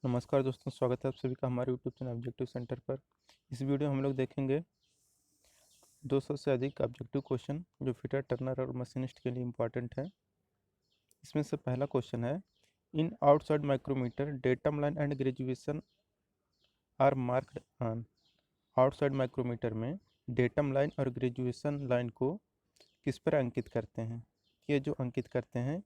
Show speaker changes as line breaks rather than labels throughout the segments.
नमस्कार दोस्तों, स्वागत है आप सभी का हमारे यूट्यूब चैनल ऑब्जेक्टिव सेंटर पर। इस वीडियो में हम लोग देखेंगे 200 से अधिक ऑब्जेक्टिव क्वेश्चन जो फिटर, टर्नर और मशीनिस्ट के लिए इम्पोर्टेंट है। इसमें से पहला क्वेश्चन है, in outside micrometer datum line and graduation are marked on. Outside micrometer में डेटम लाइन और ग्रेजुएशन लाइन को किस पर अंकित करते हैं? ये जो अंकित करते हैं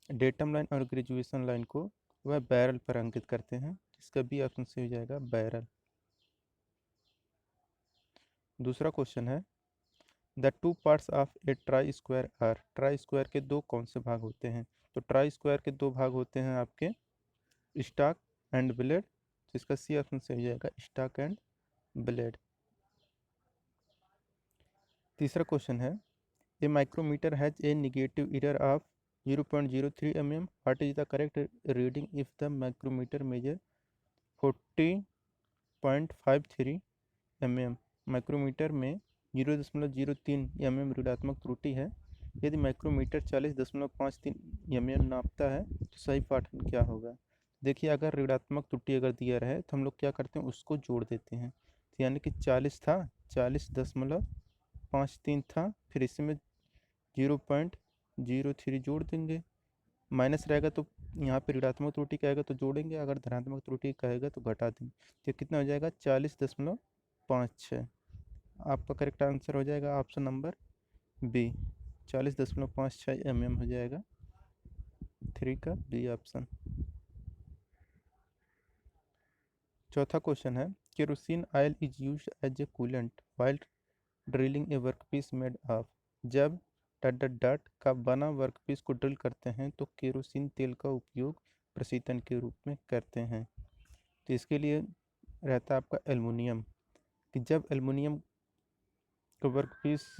डेटम लाइन और ग्रेजुएशन लाइन को, वह बैरल पर अंकित करते हैं। इसका बी ऑप्शन से हो जाएगा बैरल। दूसरा क्वेश्चन है, the two parts of a try square are. Try square के दो कौन से भाग होते हैं? तो ट्राई स्क्वायर के दो भाग होते हैं आपके स्टॉक एंड ब्लेड। तो इसका सी ऑप्शन से हो जाएगा स्टॉक एंड ब्लेड। तीसरा क्वेश्चन है, a micrometer has a negative error of 0.03 mm। What is the correct reading if the micrometer measure 40.53 mm। Micrometer में 0.03 mm ऋणात्मक त्रुटि है। यदि माइक्रोमीटर 40.53 mm नापता है तो सही पाठन क्या होगा? देखिए, अगर ऋणात्मक त्रुटि अगर दिया रहे तो हम लोग क्या करते हैं, उसको जोड़ देते हैं। तो यानी कि 40 था, 40.53 था, फिर इसमें 0.03 जोड़ देंगे। माइनस रहेगा तो यहाँ पे ऋणात्मक त्रुटि कहेगा तो जोड़ेंगे, अगर धनात्मक त्रुटि कहेगा तो घटा देंगे। तो कितना हो जाएगा? 40.56। आपका करेक्ट आंसर हो जाएगा ऑप्शन नंबर बी, 40.56 mm हो जाएगा। 3 का बी ऑप्शन। चौथा क्वेश्चन है, kerosene oil is used as a coolant while drilling a workpiece made of. जब डॉट डॉट डॉट का बना वर्कपीस को ड्रिल करते हैं तो केरोसिन तेल का उपयोग प्रशीतन के रूप में करते हैं। तो इसके लिए रहता है आपका एल्युमिनियम, कि जब एल्युमिनियम का वर्कपीस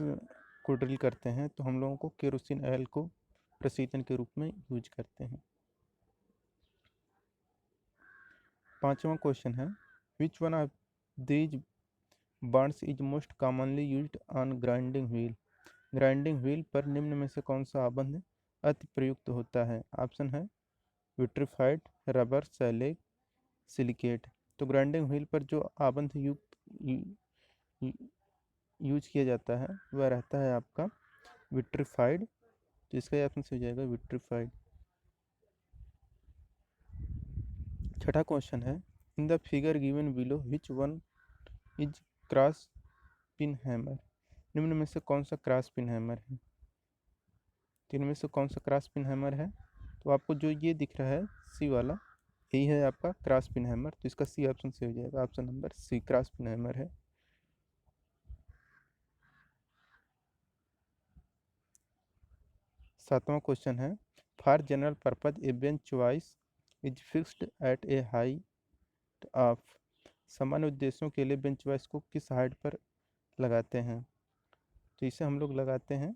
को ड्रिल करते हैं तो हम लोगों को केरोसिन ऑयल को प्रशीतन के रूप में यूज करते हैं। पांचवा क्वेश्चन है, which one of these Burns is most commonly used on grinding wheel. Grinding wheel पर निम्न में से कौन सा आबंध अति प्रयुक्त होता है? ऑप्शन है विट्रीफाइड, रबर, सैलेग, सिलिकेट। तो ग्राइंडिंग व्हील पर जो आबंध युक्त यूज किया जाता है वह रहता है आपका विट्रीफाइड। तो इसका ऑप्शन से हो जाएगा विट्रीफाइड। छठा क्वेश्चन है, in the figure given below which one is cross pin hammer. निम्न में से कौन सा क्रॉस पिन हैमर है? तीन में से कौन सा क्रॉस पिन हैमर है? तो आपको जो ये दिख रहा है सी वाला, यही है आपका क्रॉस पिन हैमर। तो इसका सी ऑप्शन से हो जाएगा, option number C cross pin hammer है। सातवां क्वेश्चन है, for general purpose a bench choice is fixed at a height of. सामान्य उद्देश्यों के लिए बेंच चॉइस को किस हाइट पर लगाते हैं? तो इसे हम लोग लगाते हैं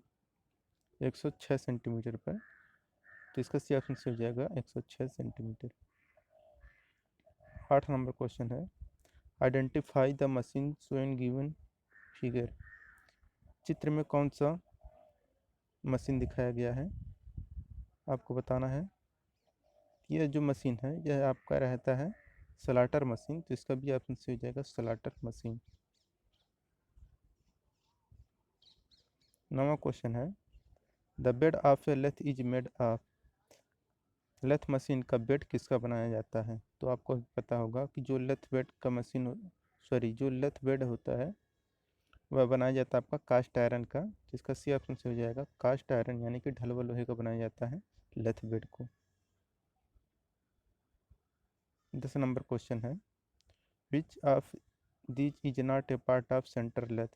106 सेंटीमीटर पर। तो इसका सी ऑप्शन से हो जाएगा 106 सेंटीमीटर। 8 नंबर क्वेश्चन है, identify the machine shown given figure. चित्र में कौन सा मशीन दिखाया गया है आपको बताना है। यह जो मशीन है यह आपका रहता है स्लाटर मशीन। तो इसका भी ऑप्शन से हो जाएगा स्लाटर मशीन। 9वां क्वेश्चन है, the bed of a lathe is made of. Lathe machine का बेड किसका बनाया जाता है? तो आपको पता होगा कि जो लेथ बेड का मशीन, सॉरी, जो लेथ बेड होता है वह बनाया जाता है आपका कास्ट आयरन का। जिसका सी ऑप्शन से हो जाएगा कास्ट आयरन, यानी कि ढलवा लोहे का बनाया जाता है लेथ बेड को। 10 नंबर क्वेश्चन है, which of these is not a part of centre lathe.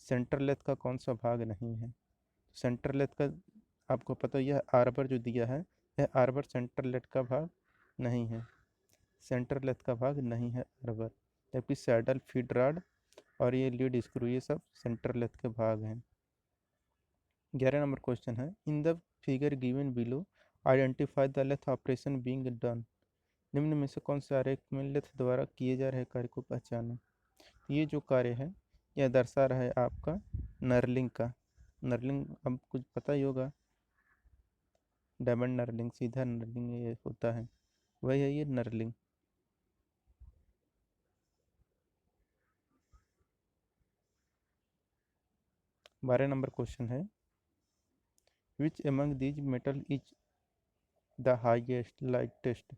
Centre lathe का कौन सा भाग नहीं है? सेंटर लेथ का आपको पता, यह आर्बर जो दिया है यह आर्बर सेंटर लेथ का भाग नहीं है। सेंटर लेथ का भाग नहीं है आर्बर, जबकि सैडल, फीड रॉड और ये लीड स्क्रू ये सब सेंटर लेथ के भाग हैं। 11 नंबर क्वेश्चन है, in the figure given below identify the lathe operation being done. निम्न में से कौन से आरेख में लेथ द्वारा किए जा रहे कार्य को पहचानें? ये जो कार्य है यह दर्शा रहा है आपका नर्लिंग का। नर्लिंग अब कुछ पता ही होगा, डायमंड नर्लिंग, सीधा नर्लिंग ये होता है, वही है ये नर्लिंग। 12 नंबर क्वेश्चन है, which among these metal is the highest lightest.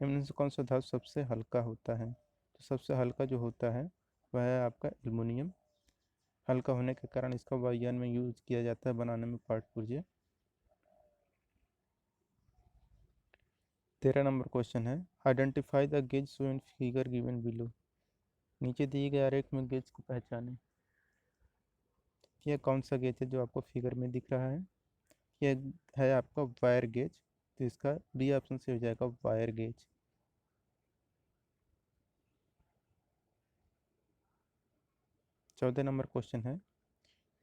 इनमें से कौन सा धातु सबसे हल्का होता है? तो सबसे हल्का जो होता है वह है आपका एल्युमिनियम। हल्का होने के कारण इसका वायुयान में यूज किया जाता है बनाने में पार्ट पुर्जे। 13 नंबर क्वेश्चन है, identify the gauge show in figure given below. नीचे दिए गए आरेख में गेज को पहचानें। यह कौन सा गेज है जो आपको फिगर में दिख रहा है? यह है आपका वायर गेज, तो इसका बी ऑप्शन से हो जाएगा वायर गेज। 14 नंबर क्वेश्चन है,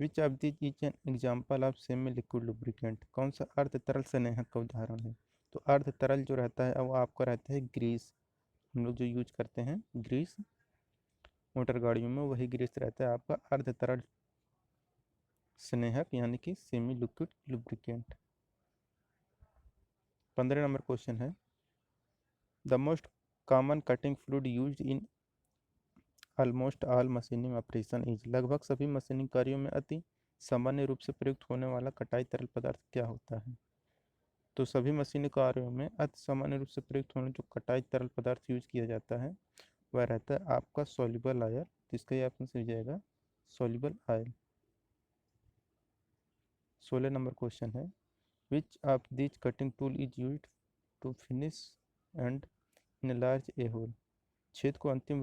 which of this is an example of semi liquid lubricant. कौन सा अर्ध तरल संनेहक का उदाहरण है? तो अर्ध तरल जो रहता है वो आपका रहता है ग्रीस। हम लोग जो यूज करते हैं ग्रीस मोटर गाड़ियों में, वही ग्रीस रहता है आपका अर्ध तरल स्नेहक यानी कि सेमी लिक्विड लुब्रिकेंट। 15 नंबर क्वेश्चन है, the most common cutting fluid used in almost all machining operation is. लगभग सभी मशीनिंग कार्यों में अति सामान्य रूप से प्रयुक्त होने वाला कटाई तरल पदार्थ क्या होता है? तो सभी मशीनिंग कार्यों में अति सामान्य रूप से प्रयुक्त होने जो कटाई तरल पदार्थ यूज किया जाता है वह रहता है आपका सॉल्युबल आयल। तो इसका ये ऑप्शन से हो जाएगा सॉल्युबल आयल। 16 नंबर क्वेश्चन है, which of this cutting tool is used to finish and enlarge a hole. छेद को अंतिम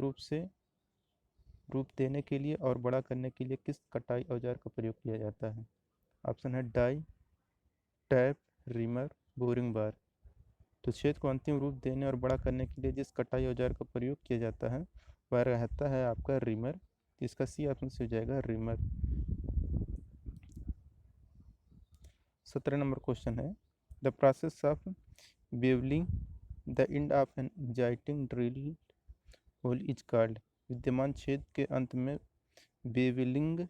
रूप देने के लिए और बड़ा करने के लिए किस कटाई औजार का प्रयोग किया जाता है? ऑप्शन है डाई, टैप, रिमर, बोरिंग बार। तो छेद को अंतिम रूप देने और बड़ा करने के लिए जिस कटाई औजार का प्रयोग किया जाता है वह रहता है आपका रिमर। इसका सी ऑप्शन से हो जाएगा रिमर। 17 नंबर क्वेश्चन है, the process of bevelling the end of an existing drill hole is called. विद्यमान छेद के अंत में बेवलिंग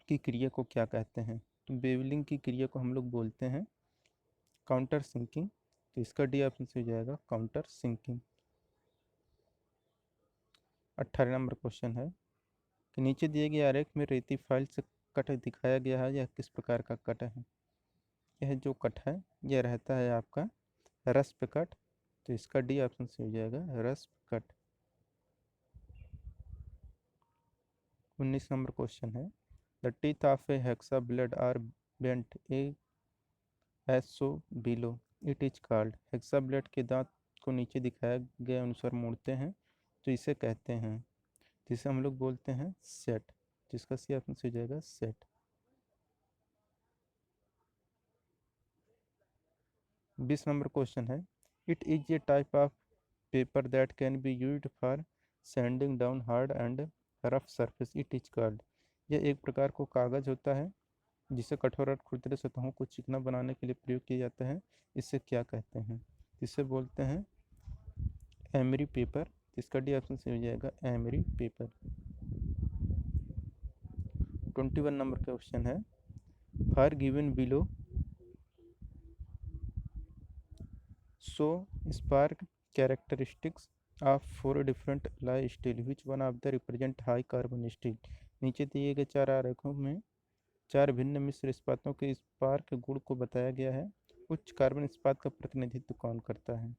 की क्रिया को क्या कहते हैं? तो बेवलिंग की क्रिया को हम लोग बोलते हैं काउंटर सिंकिंग। तो इसका डी ऑप्शन से हो जाएगा काउंटर सिंकिंग। 18 नंबर क्वेश्चन है कि नीचे दिए गए आरेख में रेती फाइल से कट दिखाया गया है, यह किस प्रकार का कट है? यह जो कट है यह रहता है आपका रस्प कट। तो इसका डी ऑप्शन से हो जाएगा रस्प कट। 19 नंबर क्वेश्चन है, the teeth of a hacksaw blade are bent a as so below it is called. Hacksaw blade के दांत को नीचे दिखाया गए अनुसार मोड़ते हैं तो इसे कहते हैं, जिसे हम लोग बोलते हैं सेट। जिसका सी ऑप्शन से हो जाएगा सेट। 20 नंबर क्वेश्चन है, it is a type of paper that can be used for sending down hard and rough surface it is called. यह एक प्रकार को कागज होता है जिसे कठोर और खुरदरे सतहों को चिकना बनाने के लिए प्रयोग किया जाता है। इसे क्या कहते हैं? इसे बोलते हैं एमरी पेपर। इसका डी ऑप्शन से हो जाएगा एमरी पेपर। 21 नंबर क्वेश्चन है, for given below show spark characteristics of 4 different alloy steel which one of the represent high carbon steel. नीचे दिए गए 4 आरेखों में 4 भिन्न मिश्र इस्पातों के स्पार्क गुण को बताया गया है। उच्च कार्बन इस्पात का प्रतिनिधित्व कौन करता है?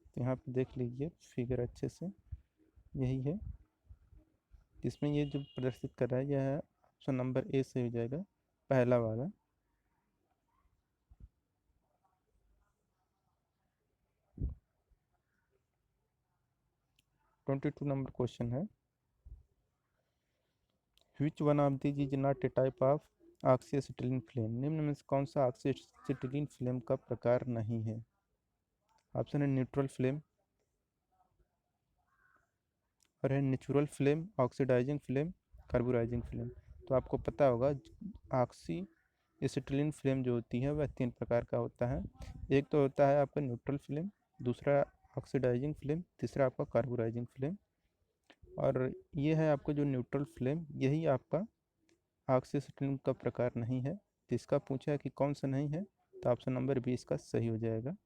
तो यहाँ पे देख लीजिए फिगर अच्छे से, यही है जिसमें ये जो प्रदर्शित कर रहा है यह है ऑप्शन नंबर ए से हो जाएगा पहला वाला। ट्वेंटी टू नंबर क्वेश्चन है, which one of this is not a type of oxyacetylene flame. निम्न में से कौन सा ऑक्सीएसिटिलीन फ्लेम का प्रकार नहीं है? ऑप्शन है न्यूट्रल फ्लेम, और है natural flame, oxidising flame, carburising flame. तो आपको पता होगा ऑक्सी एसिटिलीन फ्लेम जो होती है वह 3 प्रकार का होता है। एक तो होता है आपका न्यूट्रल फ्लेम, दूसरा ऑक्सीडाइजिंग फ्लेम, तीसरा आपका कार्बोराइजिंग फ्लेम। और ये है आपका जो न्यूट्रल फ्लेम, यही आपका ऑक्सी एसिटिलीन का प्रकार नहीं है। तो इसका पूछा है कि कौन सा नहीं है, तो ऑप्शन नंबर बी इसका सही हो जाएगा।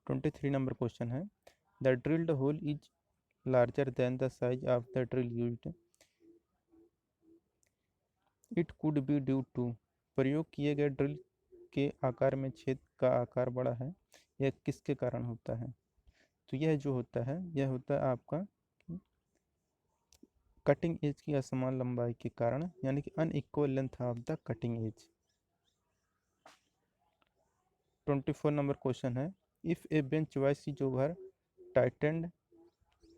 23 नंबर क्वेश्चन है, the drilled hole is larger than the size of the drill used, it could be due to, प्रयोग किए गए ड्रिल के आकार में छेद का आकार बड़ा है, यह किसके कारण होता है? तो यह जो होता है यह होता है आपका कटिंग एज की असमान लंबाई के कारण, यानी कि unequal length of the cutting edge. 24 नंबर क्वेश्चन है, if a bench vice is over tightened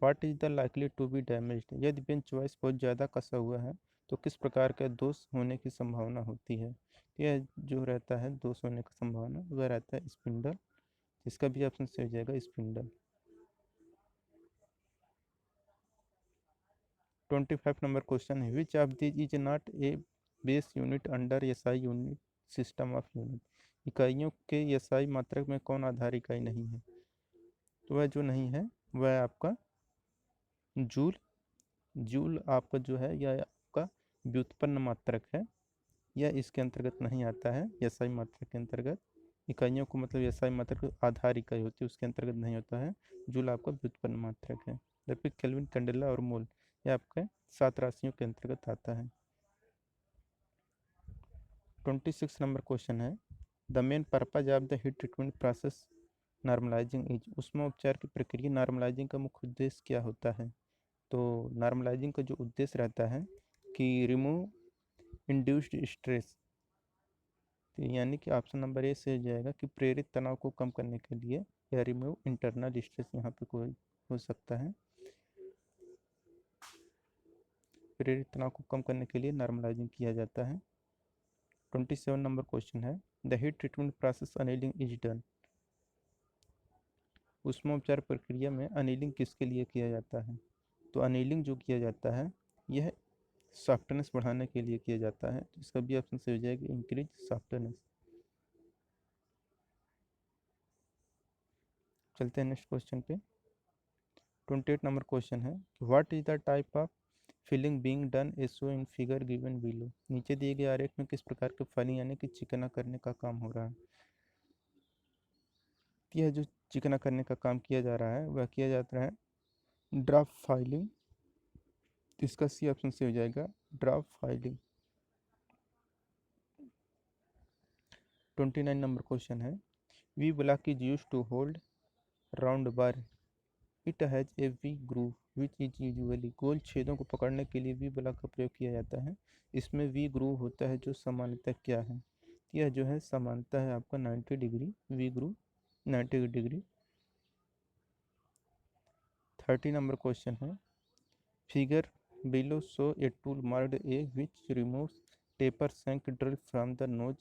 what is the likely to be damaged, यदि बेंच वाइस बहुत ज़्यादा कसा हुआ है तो किस प्रकार का दोष होने की संभावना होती है? यह जो रहता है दोष होने की संभावना वह रहता है स्पिंडल, इसका भी ऑप्शन सही हो जाएगा स्पिंडल। 25 नंबर क्वेश्चन है, which of this is not A base unit under SI unit system of unit, इकाइयों के एसआई मात्रक में कौन आधार इकाई नहीं है? तो वह जो नहीं है वह आपका जूल, जूल आपका जो है यह आपका व्युत्पन्न मात्रक है, यह इसके अंतर्गत नहीं आता है, एसआई मात्रक के अंतर्गत। इकाइयों को मतलब एसआई मात्रक आधार इकाई होती है उसके अंतर्गत नहीं होता है, जूल आपका व्युत्पन्न मात्रक है। जबकि केल्विन, कैंडेला और मोल यह आपके 7 राशियों के अंतर्गत आता है। 26 नंबर क्वेश्चन है, the main purpose of the heat treatment process normalising is, उष्मा उपचार की प्रक्रिया नॉर्मलाइजिंग का मुख्य उद्देश्य क्या होता है? तो नॉर्मलाइजिंग का जो उद्देश्य रहता है कि रिमूव इंड्यूस्ड स्ट्रेस, तो यानी कि ऑप्शन नंबर ए से हो जाएगा कि प्रेरित तनाव को कम करने के लिए, या रिमूव इंटरनल स्ट्रेस यहाँ पे कोई हो सकता है, प्रेरित तनाव को कम करने के लिए नॉर्मलाइजिंग किया जाता है। 27 नंबर क्वेश्चन है, the heat treatment process annealing is done, उष्मोपचार प्रक्रिया में अनिलिंग किसके लिए किया जाता है? तो अनिलिंग जो किया जाता है यह सॉफ्टनेस बढ़ाने के लिए किया जाता है, तो इसका भी ऑप्शन सही हो जाएगा इंक्रीज सॉफ्टनेस। चलते हैं नेक्स्ट क्वेश्चन पे। 28 नंबर क्वेश्चन है, what is the type of filing being done as show in figure given below, नीचे दिए गए आरेख में किस प्रकार के फिलिंग यानी कि चिकना करने का काम हो रहा है? यह जो चिकना करने का काम किया जा रहा है वह किया जाता है ड्राफ्ट फाइलिंग, इसका सी ऑप्शन से हो जाएगा ड्राफ्ट फाइलिंग। 29 नंबर क्वेश्चन है, V block is use to hold round bar, it has a V groove which is usually, गोल छेदों को पकड़ने के लिए वी ब्लॉक का प्रयोग किया जाता है, इसमें वी ग्रूव होता है जो सामान्यतः क्या है? यह जो है समानता है आपका 90 डिग्री, वी ग्रूव 90 डिग्री। 30 नंबर क्वेश्चन है, figure below show a tool marked A which removes taper shank drill from the nose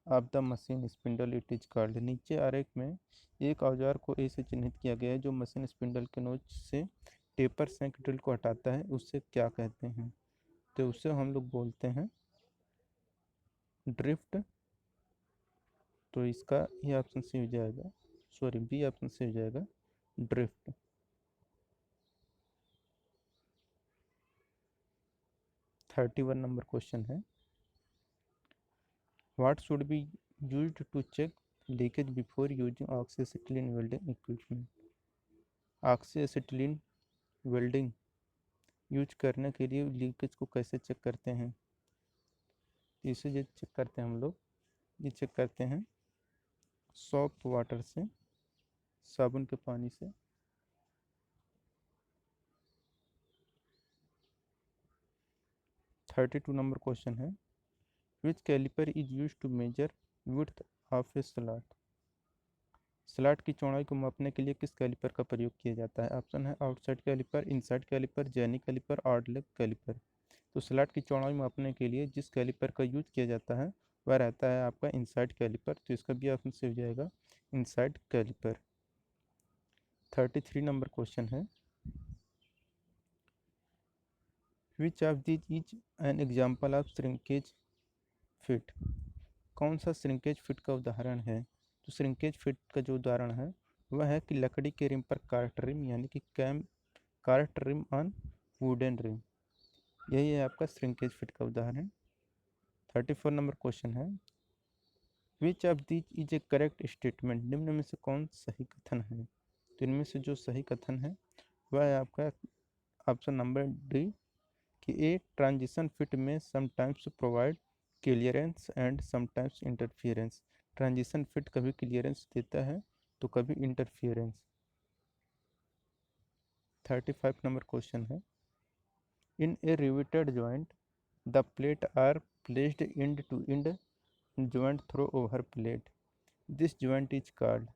of the machine spindle it is called, नीचे आरेख में एक औजार को ए से चिन्हित किया गया है जो मशीन स्पिंडल के नोच से टेपर सैंक ड्रिल को हटाता है, उससे क्या कहते हैं? तो उससे हम लोग बोलते हैं ड्रिफ्ट, तो इसका ये ऑप्शन सी हो जाएगा, सॉरी बी ऑप्शन सी हो जाएगा ड्रिफ्ट। 31 नंबर क्वेश्चन है, what should be used to check leakage before using oxyacetylene welding equipment, oxyacetylene welding use करने के लिए लीकेज को कैसे चेक करते हैं? इसे जो चेक करते हैं हम लोग, ये चेक करते हैं सॉफ्ट वाटर से, साबुन के पानी से। 32 नंबर क्वेश्चन है, which caliper is use to measure width of a slot, slot की चौड़ाई को मापने के लिए किस कैलिपर का प्रयोग किया जाता है? ऑप्शन है outside calliper, inside calliper, jenny calliper, odd leg calliper. तो स्लॉट की चौड़ाई मापने के लिए जिस कैलिपर का यूज किया जाता है वह रहता है आपका इनसाइड कैलिपर, तो इसका भी ऑप्शन से हो जाएगा इनसाइड कैलिपर। 33 नंबर क्वेश्चन है, which of this is an example of shrinkage fit, कौन सा श्रिंकेज फिट का उदाहरण है? तो श्रिंकेज फिट का जो उदाहरण है वह है कि लकड़ी के रिम पर कार्ट रिम, यानी कि cam cart rim on wooden rim, यही है आपका श्रिंकेज फिट का उदाहरण। 34 नंबर क्वेश्चन है, which of this is A correct statement, निम्न में से कौन सही कथन है? तो इनमें से जो सही कथन है वह है आपका ऑप्शन नंबर डी कि ए ट्रांजिशन फिट में sometimes provide clearance and sometimes interference. Transition fit कभी क्लियरेंस देता है तो कभी इंटरफियरेंस। 35 नंबर क्वेश्चन है, in a riveted joint the plate are placed end to end joint through over plate, this joint is called.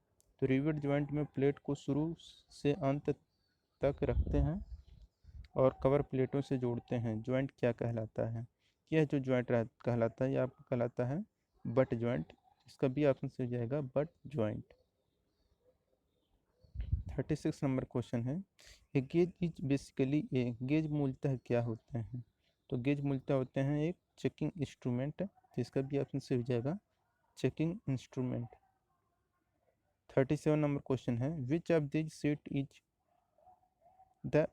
तो rivet joint में plate को शुरू से अंत तक रखते हैं और कवर प्लेटों से जोड़ते हैं, जॉइंट क्या कहलाता है? यह जो जॉइंट कहलाता है यह आपका कहलाता है बट जॉइंट। इसका भी ऑप्शन से हो जाएगा बट जॉइंट। 36 नंबर क्वेश्चन है, a gauge is basically a, gauge मूलतः क्या होते हैं? तो गेज मूलतः होते हैं एक चेकिंग इंस्ट्रूमेंट, तो इसका भी ऑप्शन से हो जाएगा चेकिंग इंस्ट्रूमेंट। 37 नंबर क्वेश्चन है, which of this seat is the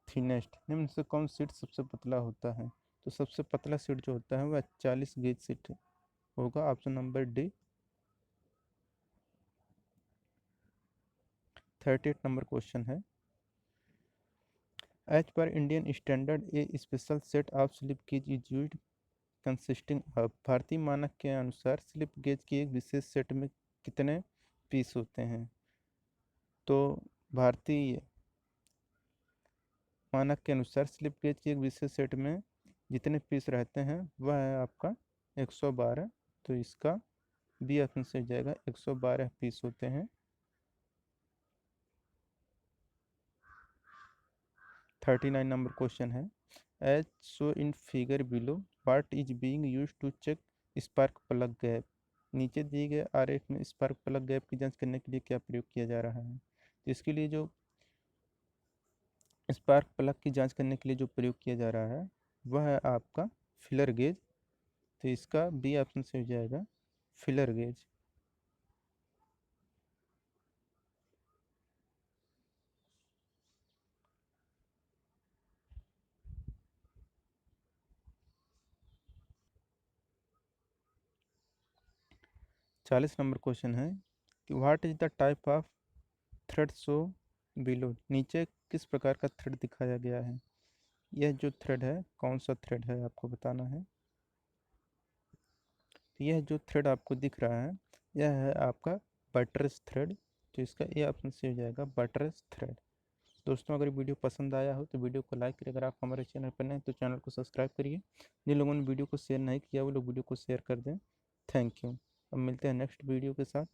thinnest? निम्न से कौन सीट सबसे पतला होता है? तो सबसे पतला सीट जो होता है वह 40 गेज सीट होगा, option number D. 38 number question है, एज पर Indian standard a special set of slip gauge is used consisting of. भारतीय मानक के अनुसार स्लिप गेज की एक विशेष सेट में कितने पीस होते हैं? तो भारतीय मानक के अनुसार स्लिप गेज की एक विशेष सेट में जितने पीस रहते हैं वह है आपका 112। तो इसका बी ऑप्शन से हो जाएगा 112 पीस होते हैं। 39 नंबर क्वेश्चन है, as so in figure below what is being used to check spark plug gap? नीचे दिए गए आरेख में स्पार्क प्लग गैप की जांच करने के लिए क्या प्रयोग किया जा रहा है? तो इसके लिए जो स्पार्क प्लग की जांच करने के लिए जो प्रयोग किया जा रहा है वह है आपका फिलर गेज। तो इसका बी ऑप्शन से हो जाएगा फिलर गेज। चालीस नंबर क्वेश्चन है कि what is the type of thread show below? नीचे किस प्रकार का थ्रेड दिखाया गया है? यह जो थ्रेड है कौन सा थ्रेड है आपको बताना है। तो यह जो थ्रेड आपको दिख रहा है यह है आपका बटरस थ्रेड। तो इसका ये ऑप्शन से हो जाएगा बटरस थ्रेड। दोस्तों अगर वीडियो पसंद आया हो तो वीडियो को लाइक करिए, अगर आप हमारे चैनल पर नए हैं तो चैनल को सब्सक्राइब करिए, जिन लोगों ने वीडियो को शेयर नहीं किया वो लोग वीडियो को शेयर कर दें। Thank you. अब मिलते हैं नेक्स्ट वीडियो के साथ।